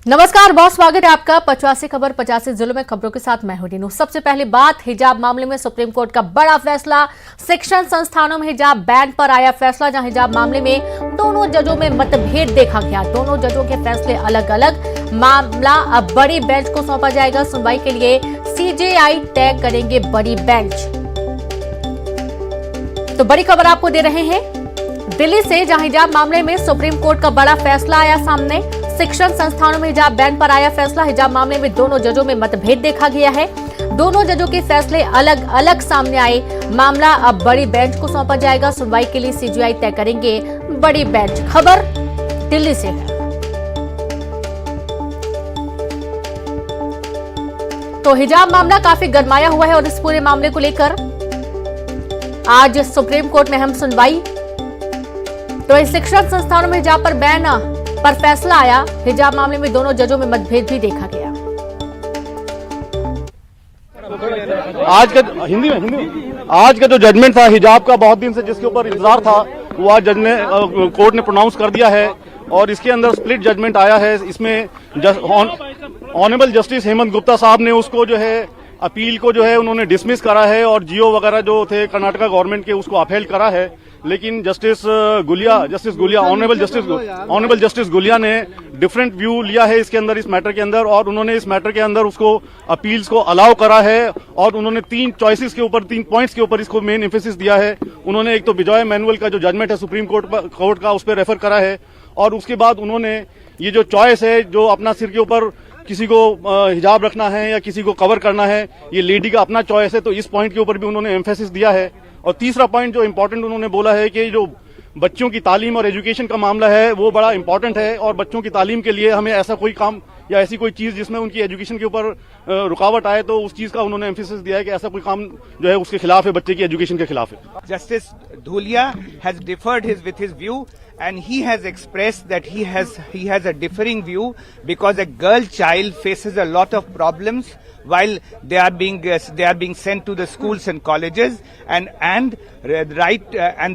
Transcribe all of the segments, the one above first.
नमस्कार, बहुत स्वागत है आपका 85 खबर 85 जिलों में खबरों के साथ मैं हूं रीनू। सबसे पहली बात, हिजाब मामले में सुप्रीम कोर्ट का बड़ा फैसला। शिक्षण संस्थानों में हिजाब बैन पर आया फैसला, जहां हिजाब मामले में दोनों जजों में मतभेद देखा गया। दोनों जजों के फैसले अलग अलग। मामला अब बड़ी बेंच को सौंपा जाएगा। सुनवाई के लिए सीजेआई तय करेंगे बड़ी बेंच। तो बड़ी खबर आपको दे रहे हैं दिल्ली से, जहां हिजाब मामले में सुप्रीम कोर्ट का बड़ा फैसला आया सामने। शिक्षण संस्थानों में हिजाब बैन पर आया फैसला। हिजाब मामले में दोनों जजों में मतभेद देखा गया है। दोनों जजों के फैसले अलग अलग सामने आए। मामला अब बड़ी बेंच को सौंपा जाएगा। सुनवाई के लिए सीजेआई तय करेंगे बड़ी बेंच। खबर दिल्ली से है। तो हिजाब मामला काफी गरमाया हुआ है और इस पूरे मामले को लेकर आज सुप्रीम कोर्ट में अहम सुनवाई। तो इस शिक्षण संस्थानों में हिजाब पर बैन पर फैसला आया। हिजाब मामले में दोनों जजों में मतभेद भी देखा गया। आज का जो जजमेंट था हिजाब का, बहुत दिन से जिसके ऊपर इंतजार था, वो आज जज ने कोर्ट ने प्रोनाउंस कर दिया है और इसके अंदर स्प्लिट जजमेंट आया है। इसमें ऑनरेबल जस्टिस हेमंत गुप्ता साहब ने उसको जो है अपील को जो है उन्होंने डिसमिस करा है और जीओ वगैरह जो थे कर्नाटका गवर्नमेंट के उसको अपहेल्ड करा है। लेकिन justice Gulia honourable justice Gulia ने डिफरेंट व्यू लिया है इसके अंदर, इस मैटर के अंदर, और उन्होंने इस मैटर के अंदर उसको अपील्स को अलाउ करा है और उन्होंने 3 पॉइंट्स के ऊपर इसको मेन एम्फेसिस दिया है। उन्होंने एक तो बिजॉय मैनुअल का जो जजमेंट है सुप्रीम कोर्ट का, उस पर रेफर करा है और उसके बाद उन्होंने ये जो चॉइस है, जो अपना सिर के ऊपर किसी को हिजाब रखना है या किसी को कवर करना है, ये लेडी का अपना चॉइस है, तो इस पॉइंट के ऊपर भी उन्होंने एम्फेसिस दिया है। और तीसरा पॉइंट जो इम्पोर्टेंट उन्होंने बोला है कि जो बच्चों की तालीम और एजुकेशन का मामला है वो बड़ा इम्पोर्टेंट है और बच्चों की तालीम के लिए हमें ऐसा कोई काम या ऐसी कोई चीज जिसमें उनकी एजुकेशन के ऊपर रुकावट आए, तो उस चीज का उन्होंने एम्फेसिस दिया है कि ऐसा कोई काम जो है उसके खिलाफ है, बच्चे की एजुकेशन के खिलाफ है। Justice Dhulia has differed with his view, and he has expressed that he has a differing view because a girl child faces a lot of problems while they are being sent to the schools and colleges, and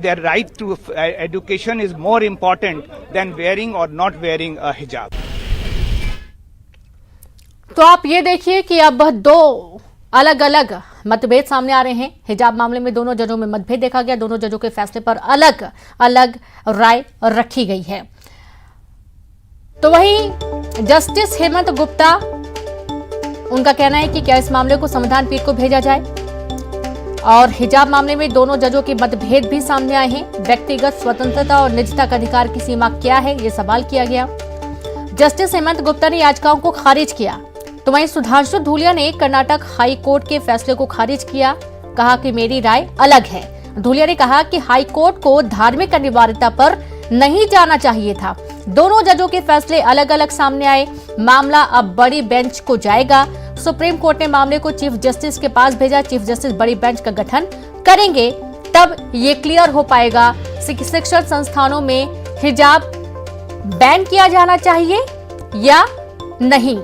their right to education is more important than wearing or not wearing a hijab. तो आप ये देखिए कि अब दो अलग अलग मतभेद सामने आ रहे हैं। हिजाब मामले में दोनों जजों में मतभेद देखा गया। दोनों जजों के फैसले पर अलग अलग राय रखी गई है। तो वहीं जस्टिस हेमंत गुप्ता, उनका कहना है कि क्या इस मामले को संविधान पीठ को भेजा जाए, और हिजाब मामले में दोनों जजों के मतभेद भी सामने आए हैं। व्यक्तिगत स्वतंत्रता और निजता का अधिकार की सीमा क्या है, यह सवाल किया गया। जस्टिस हेमंत गुप्ता ने याचिकाओं को खारिज किया। तो वहीं सुधांशु धूलिया ने कर्नाटक हाई कोर्ट के फैसले को खारिज किया, कहा कि मेरी राय अलग है। धूलिया ने कहा कि हाई कोर्ट को धार्मिक अनिवार्यता पर नहीं जाना चाहिए था। दोनों जजों के फैसले अलग अलग सामने आए। मामला अब बड़ी बेंच को जाएगा। सुप्रीम कोर्ट ने मामले को चीफ जस्टिस के पास भेजा। चीफ जस्टिस बड़ी बेंच का गठन करेंगे, तब ये क्लियर हो पाएगा शिक्षण संस्थानों में हिजाब बैन किया जाना चाहिए या नहीं।